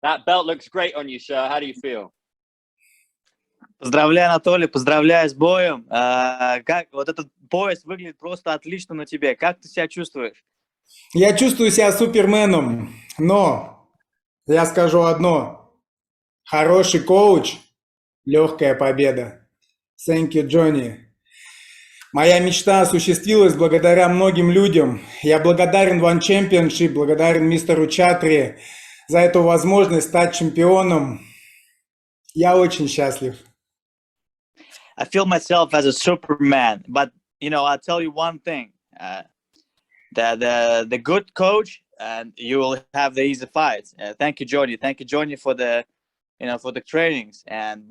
That belt looks great on you, sir. How do you feel? Поздравляю, Анатолий, поздравляю с боем. Как вот этот пояс выглядит просто отлично на тебе. Как ты себя чувствуешь? Я чувствую себя суперменом, но я скажу одно. Хороший коуч, легкая победа. Thank you, Johnny. Моя мечта осуществилась благодаря многим людям. Я благодарен One Championship, благодарен мистеру Чатри за эту возможность стать чемпионом. Я очень счастлив. I feel myself as a Superman, but I'll tell you one thing: the good coach, and you will have the easy fights. Thank you, Johnny. Thank you, Johnny, for the for the trainings, and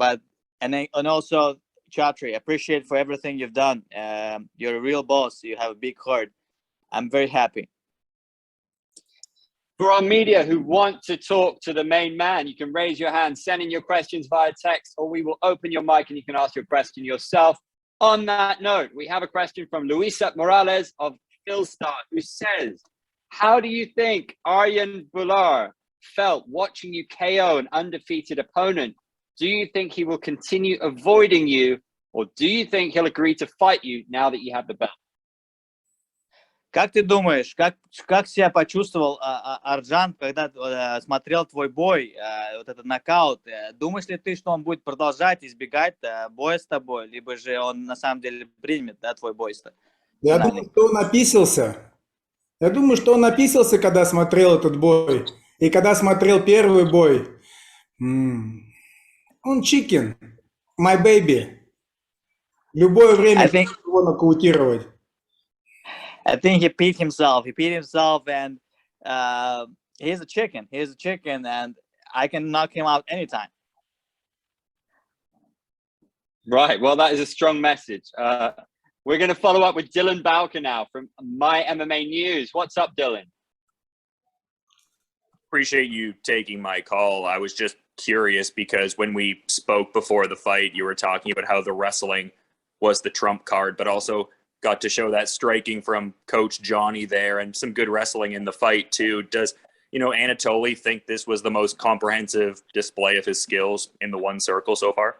also Chatri. Appreciate for everything you've done. You're a real boss. You have a big heart. I'm very happy. For our media who want to talk to the main man, you can raise your hand, send in your questions via text, or we will open your mic and you can ask your question yourself. On that note, we have a question from Luisa Morales of Philstar, who says, how do you think Arjan Bhullar felt watching you KO an undefeated opponent? Do you think he will continue avoiding you, or do you think he'll agree to fight you now that you have the belt? Как ты думаешь, как себя почувствовал Арджан, когда смотрел твой бой, вот этот нокаут? Думаешь ли ты, что он будет продолжать избегать боя с тобой, либо же он на самом деле примет твой бой? Я думаю, что он описался. Я думаю, что он описался, когда смотрел этот бой. И когда смотрел первый бой. Он chicken, my baby. Любое время его нокаутировать. I think he beat himself. He beat himself, and he's a chicken. He's a chicken, and I can knock him out anytime. Right. Well, that is a strong message. We're going to follow up with Dylan Bowker now from My MMA News. What's up, Dylan? Appreciate you taking my call. I was just curious because when we spoke before the fight, you were talking about how the wrestling was the trump card, but also got to show that striking from Coach Johnny there and some good wrestling in the fight too. Does, Anatoly think this was the most comprehensive display of his skills in the one circle so far?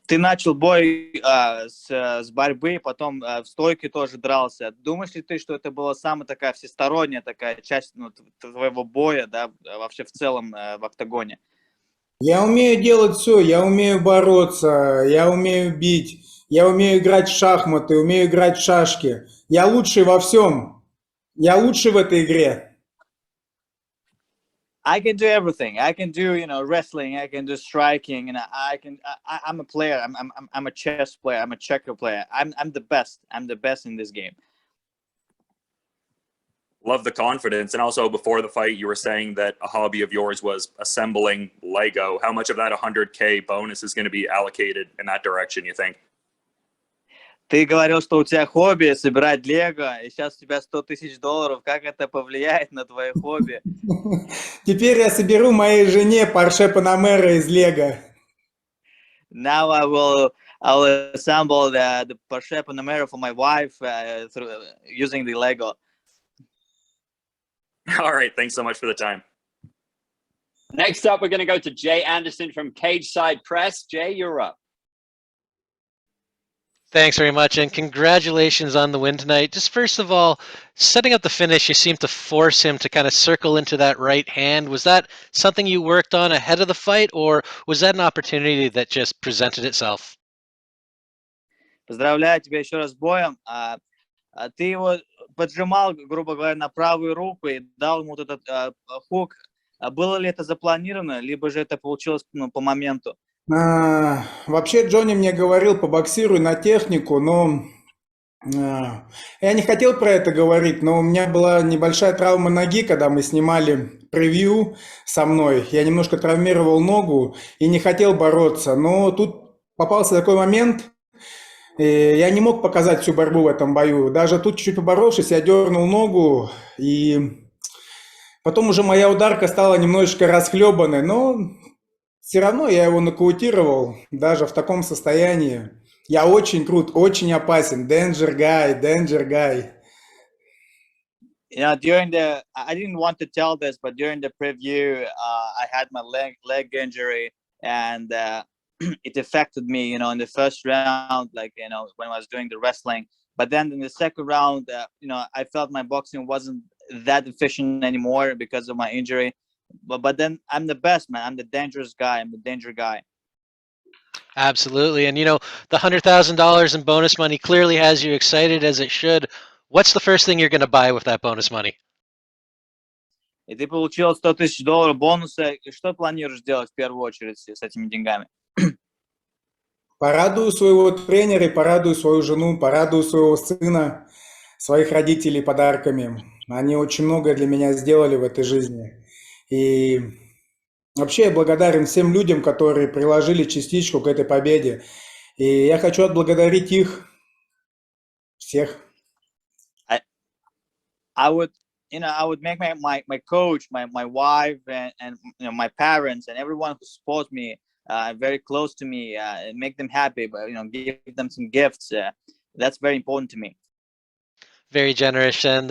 Ты начал бой с борьбы, потом в стойке тоже дрался. Думаешь ли ты, что это была самая такая всесторонняя такая часть твоего боя, вообще в целом в октагоне? Я умею делать все, я умею бороться, я умею бить. Я умею играть в шахматы, умею играть в шашки. Я лучший во всем. Я лучший в этой игре. I can do everything. I can do, wrestling. I can do striking, and I'm a player. I'm a chess player. I'm a checker player. I'm the best. I'm the best in this game. Love the confidence. And also before the fight, you were saying that a hobby of yours was assembling Lego. How much of that 100K bonus is going to be allocated in that direction, you think? Ты говорил, что у тебя хобби собирать лего, и сейчас у тебя $100 000. Как это повлияет на твое хобби? Теперь я соберу моей жене Porsche Panamera из лего. Now I will assemble the Porsche Panamera for my wife using the Lego. All right, thanks so much for the time. Next up, we're going to go to Jay Anderson from Cage Side Press. Jay, you're up. Thanks very much, and congratulations on the win tonight. Just first of all, setting up the finish, you seemed to force him to kind of circle into that right hand. Was that something you worked on ahead of the fight, or was that an opportunity that just presented itself? Поздравляю тебя еще раз с боем. Ты его поджимал, грубо говоря, на правую руку и дал ему вот этот хук. Было ли это запланировано, либо же это получилось по моменту? Вообще Джонни мне говорил, побоксируй на технику, но я не хотел про это говорить, но у меня была небольшая травма ноги, когда мы снимали превью со мной. Я немножко травмировал ногу и не хотел бороться, но тут попался такой момент, я не мог показать всю борьбу в этом бою. Даже тут чуть-чуть поборовшись, я дернул ногу, и потом уже моя ударка стала немножечко расхлебанной, но все равно я его нокаутировал, даже в таком состоянии. Я очень крут, очень опасен. Danger guy, danger guy. During the, I didn't want to tell this, but during the preview, I had my leg injury, and it affected me, in the first round, like, when I was doing the wrestling. But then in the second round, I felt my boxing wasn't that efficient anymore because of my injury. But then I'm the best, man. I'm the dangerous guy. I'm the danger guy. Absolutely. And the $100,000 in bonus money clearly has you excited, as it should. What's the first thing you're going to buy with that bonus money? И ты получил $100 тысяч бонуса. И что планируешь делать в первую очередь с этими деньгами? Порадую своего тренера, порадую свою жену, порадую своего сына, своих родителей подарками. Они очень многое для меня сделали в этой жизни. И вообще я благодарен всем людям, которые приложили частичку к этой победе. И я хочу отблагодарить их всех. I would make my coach, my wife, and my parents, and everyone who supports me, very close to me, and make them happy. But give them some gifts. That's very important to me. Very generous. And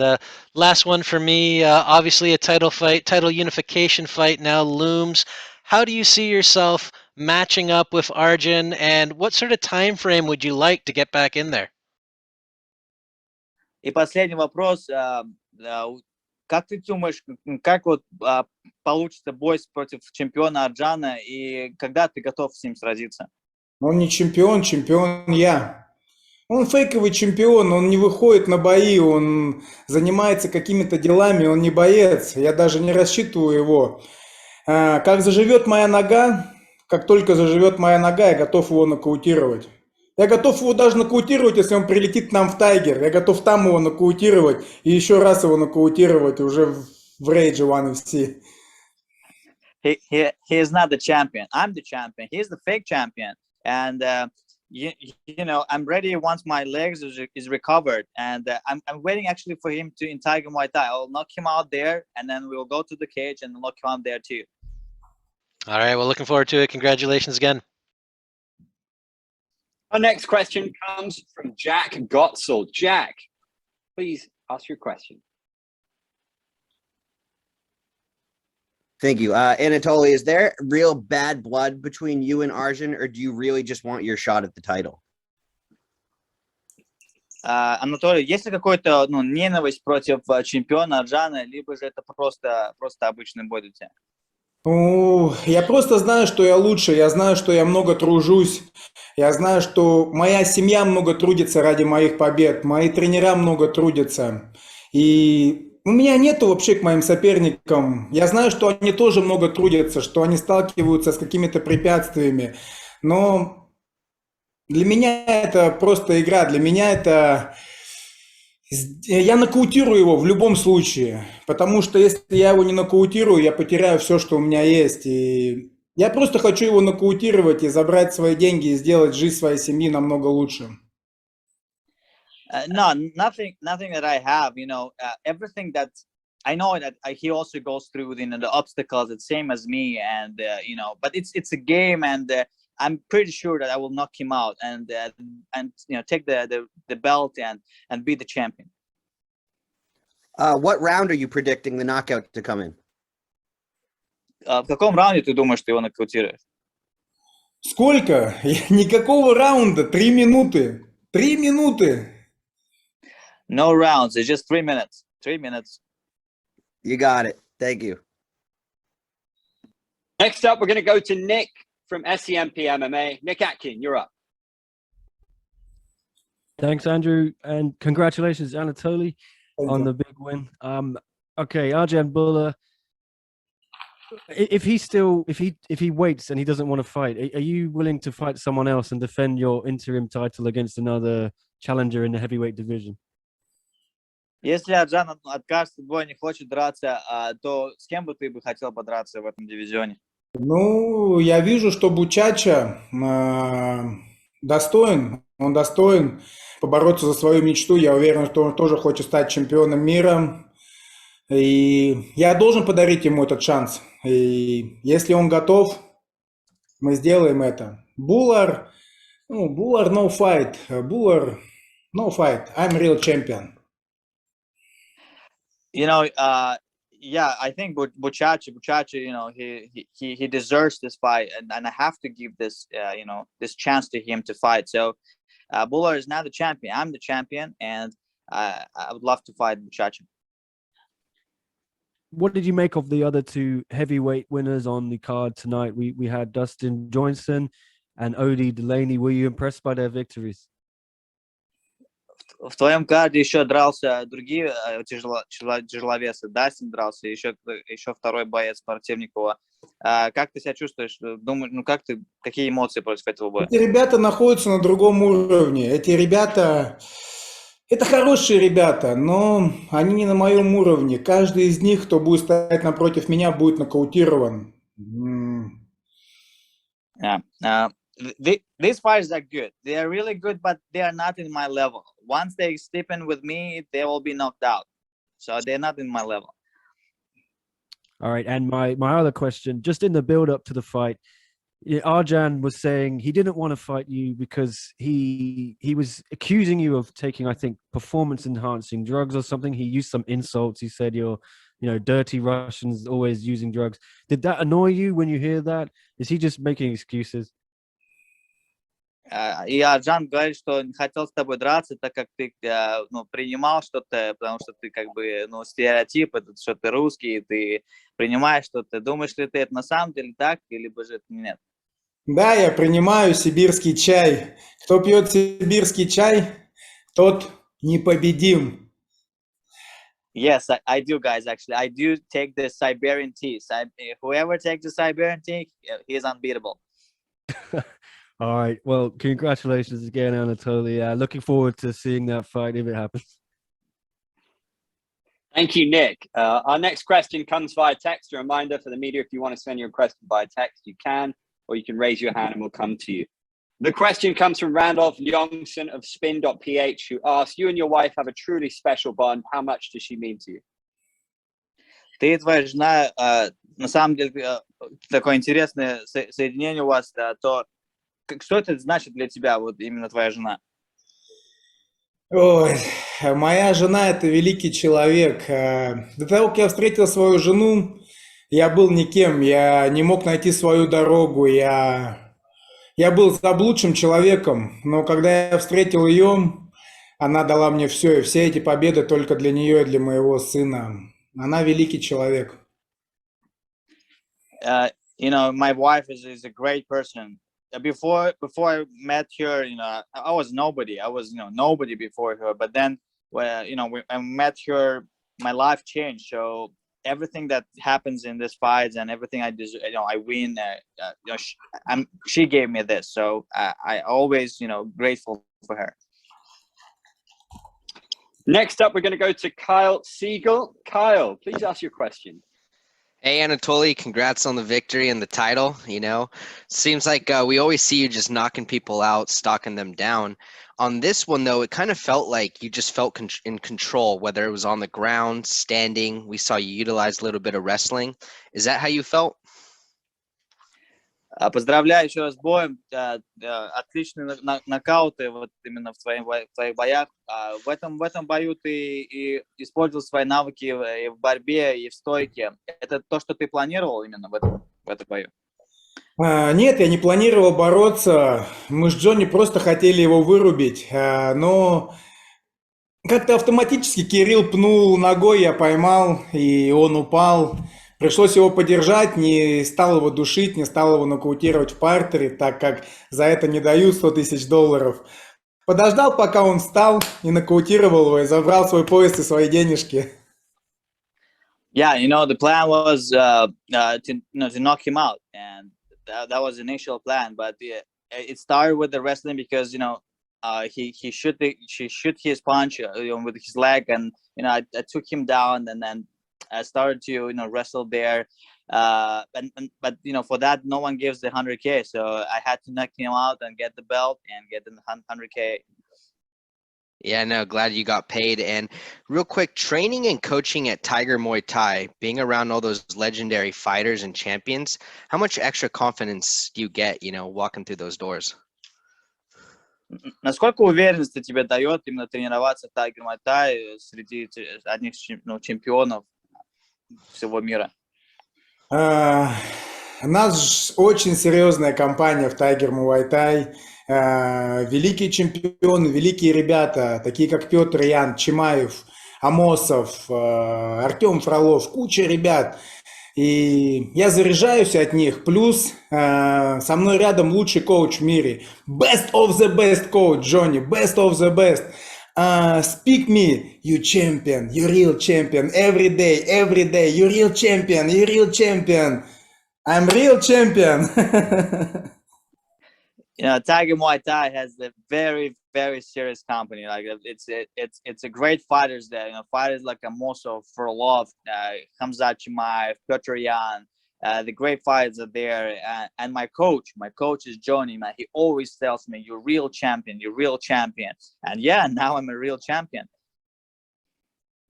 last one for me, obviously a title unification fight now looms. How do you see yourself matching up with Arjan, and what sort of time frame would you like to get back in there? И последний вопрос. Как ты думаешь, как получится бой против чемпиона Арджана, и когда ты готов с ним сразиться? Он не чемпион, чемпион я. Он фейковый чемпион, он не выходит на бои, он занимается какими-то делами, он не боец. Я даже не рассчитываю его. Как заживет моя нога, как только заживет моя нога, я готов его нокаутировать. Я готов его даже нокаутировать, если он прилетит к нам в Тайгер. Я готов там его нокаутировать и еще раз его нокаутировать уже в Rage One FC. He is not the champion. I'm the champion. He's the fake champion. And I'm ready once my legs is recovered. And I'm waiting actually for him to in Tiger Muay Thai. I'll knock him out there, and then we'll go to the cage and knock him out there too. All right. Well, looking forward to it. Congratulations again. Our next question comes from Jack Gotzel. Jack, please ask your question. Thank you. Anatoly, is there real bad blood between you and Arjan, or do you really just want your shot at the title? Анатолий, есть ли какой-то ненависть против чемпиона Арджана, либо же это просто обычный бой для тебя? Я просто знаю, что я лучше, я знаю, что я много тружусь, я знаю, что моя семья много трудится ради моих побед, мои тренера много трудятся, и у меня нету вообще к моим соперникам, я знаю, что они тоже много трудятся, что они сталкиваются с какими-то препятствиями, но для меня это просто игра, для меня это... Я нокаутирую его в любом случае, потому что если я его не нокаутирую, я потеряю все, что у меня есть. И я просто хочу его нокаутировать и забрать свои деньги и сделать жизнь своей семьи намного лучше. No, nothing that I have. Everything that I know that he also goes through the obstacles, the same as me, and but it's a game, and I'm pretty sure that I will knock him out and take the belt and be the champion. What round are you predicting the knockout to come in? В каком раунде ты думаешь, ты его нокаутируешь? Сколько? Никакого раунда. 3 минуты. 3 минуты. No rounds. It's just 3 minutes. 3 minutes. You got it. Thank you. Next up, we're going to go to Nick from SEMP MMA. Nick Atkin, you're up. Thanks, Andrew, and congratulations, Anatoly, on the big win. Okay, Arjan Bhullar. If he waits and he doesn't want to fight, are you willing to fight someone else and defend your interim title against another challenger in the heavyweight division? Если Арджан откажется от боя, не хочет драться, то с кем бы ты хотел подраться в этом дивизионе? Я вижу, что Бучача достоин, он достоин побороться за свою мечту. Я уверен, что он тоже хочет стать чемпионом мира. И я должен подарить ему этот шанс. И если он готов, мы сделаем это. Bhullar, no fight. Bhullar, no fight. I'm real champion. Yeah, I think Buchachi, he deserves this fight, and I have to give this, this chance to him to fight. So, Bhullar is now the champion. I'm the champion, and I would love to fight Buchachi. What did you make of the other two heavyweight winners on the card tonight? We had Dustin Johnson and Odie Delaney. Were you impressed by their victories? В твоем карде еще дрался другие тяжеловесы. Дастин дрался, еще второй боец Противникова. Как ты себя чувствуешь? Думаю, какие эмоции против этого боя? Эти ребята находятся на другом уровне. Эти ребята, это хорошие ребята, но они не на моем уровне. Каждый из них, кто будет стоять напротив меня, будет нокаутирован. Yeah. These fighters are good. They are really good, but they are not in my level. Once they step in with me, they will be knocked out. So they're not in my level. All right. And my other question, just in the build up to the fight, Arjan was saying he didn't want to fight you because he was accusing you of taking, I think, performance enhancing drugs or something. He used some insults. He said you're, dirty Russians always using drugs. Did that annoy you when you hear that? Is he just making excuses? И Арджан говорит, что не хотел с тобой драться, так как ты принимал что-то, потому что ты стереотип, что ты русский, ты принимаешь что-то. Думаешь ли ты это на самом деле так, либо же это нет? Да, я принимаю сибирский чай. Кто пьет сибирский чай, тот непобедим. Yes, I do, guys. Actually, I do take the Siberian tea. Whoever takes the Siberian tea, he is unbeatable. All right. Well, congratulations again, Anatoly. Looking forward to seeing that fight if it happens. Thank you, Nick. Our next question comes via text. A reminder for the media, if you want to send your question via text, you can, or you can raise your hand and we'll come to you. The question comes from Randolph Youngson of spin.ph, who asks, you and your wife have a truly special bond. How much does she mean to you? Ты и твоя жена, на самом деле, такое интересное соединение у вас, то что это значит для тебя, вот именно твоя жена? Ой, моя жена – это великий человек. До того, как я встретил свою жену, я был никем, я не мог найти свою дорогу, я был заблудшим человеком, но когда я встретил ее, она дала мне все, и все эти победы только для нее и для моего сына. Она великий человек. My wife is a great person. Before I met her, I was nobody. I was, nobody before her. But then, when I met her, my life changed. So everything that happens in this fights and everything I win, she gave me this. So I always, grateful for her. Next up, we're going to go to Kyle Siegel. Kyle, please ask your question. Hey, Anatoly, congrats on the victory and the title. Seems like we always see you just knocking people out, stalking them down. On this one, though, it kind of felt like you just felt in control, whether it was on the ground, standing. We saw you utilize a little bit of wrestling. Is that how you felt? Поздравляю еще раз с боем. Отличные нокауты вот именно в твоих боях. В этом бою ты и использовал свои навыки и в борьбе, и в стойке. Это то, что ты планировал именно в этом бою? Нет, я не планировал бороться. Мы с Джонни просто хотели его вырубить. Но как-то автоматически Кирилл пнул ногой, я поймал, и он упал. Пришлось его подержать, не стал его душить, не стал его нокаутировать в партере, так как за это не дают $100 000. Подождал, пока он встал, и нокаутировал его, и забрал свой пояс и свои денежки. Yeah, the plan was to knock him out, and that was the initial plan. But it started with the wrestling because he shoot his punch with his leg, and I took him down, and then I started to wrestle there, but for that no one gives the 100K, so I had to knock him out and get the belt and get the 100K. Yeah, no, glad you got paid. And real quick, training and coaching at Tiger Muay Thai, being around all those legendary fighters and champions, how much extra confidence do you get, walking through those doors? Насколько уверенности тебе дает именно тренироваться в Tiger Muay Thai среди одних чемпионов всего мира? У нас очень серьезная компания в Tiger Muay Thai. Великие чемпионы, великие ребята, такие как Петр Ян, Чимаев, Амосов, Артем Фролов, куча ребят. И я заряжаюсь от них. Плюс со мной рядом лучший коуч в мире. Best of the best coach, Johnny. Best of the best. Speak me, you champion, you real champion. Every day, you real champion, you real champion. I'm real champion. You know, Tiger Muay Thai has a very, very serious company. Like it's a great fighters there. You know, fighters like Amosov, Frolov, Hamza Chimaev, Petr Yan. The great fighters are there. And my coach is Johnny. Man, he always tells me, "You're real champion. You're real champion." And yeah, now I'm a real champion.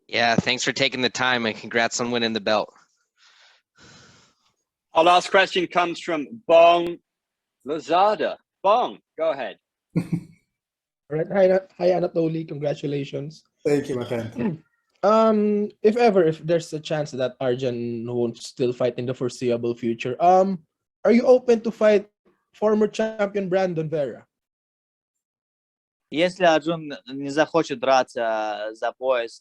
Yeah, thanks for taking the time and congrats on winning the belt. Our last question comes from Bong Lozada. Bong, go ahead. All right. Hi, Anatoly. Congratulations. Thank you, my friend. If there's a chance that Arjan won't still fight in the foreseeable future, are you open to fight former champion Brandon Vera? Если Арджун не захочет драться за пояс,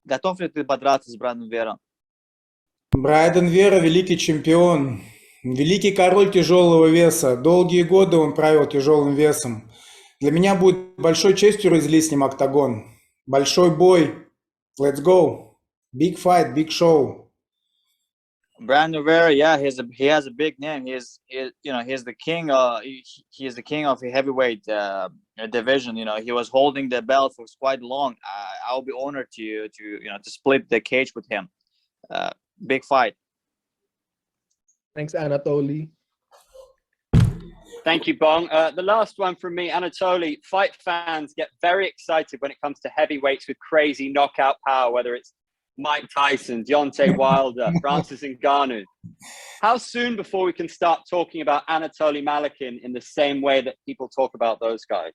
готов ли ты подраться с Брайаном Вером? Брайден Вера – великий чемпион, великий король тяжелого веса. Долгие годы он правил тяжелым весом. Для меня будет большой честью разделить с ним октагон. Большой бой. Let's go. Big fight, big show. Brandon Vera, yeah, he has a big name. He's the king. He is the king of the heavyweight division. You know, he was holding the belt for quite long. I'll be honored to split the cage with him. Big fight. Thanks, Anatoly. Thank you, Bong. The last one from me, Anatoly. Fight fans get very excited when it comes to heavyweights with crazy knockout power, whether it's Mike Tyson, Deontay Wilder, Francis Ngannou. How soon before we can start talking about Anatoly Malykhin in the same way that people talk about those guys?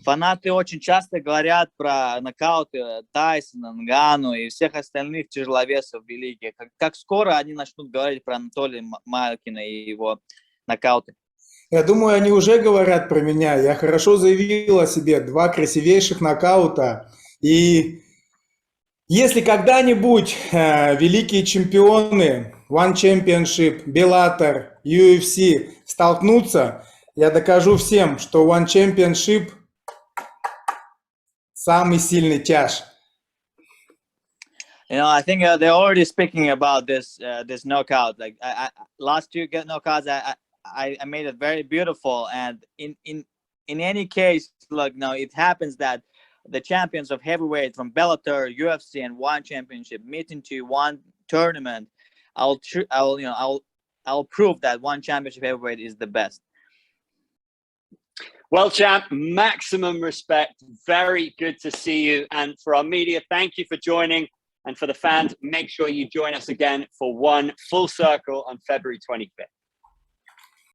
Фанаты очень часто говорят про нокауты Тайсона, Нгану и всех остальных тяжеловесов великих. Как скоро они начнут говорить про Анатолия Малykина и его нокауты? Я думаю, они уже говорят про меня. Я хорошо заявил о себе. 2 красивейших нокаута. И если когда-нибудь великие чемпионы One Championship, Bellator, UFC столкнутся, я докажу всем, что One Championship самый сильный тяж. You know, I think they're already speaking about this knockout. Like last 2 knockouts, I made it very beautiful. And in any case, look, now it happens that the champions of heavyweight from Bellator, UFC, and One Championship meet into one tournament. I'll prove that One Championship heavyweight is the best. Well, champ, maximum respect. Very good to see you. And for our media, thank you for joining. And for the fans, make sure you join us again for One Full Circle on February 25th.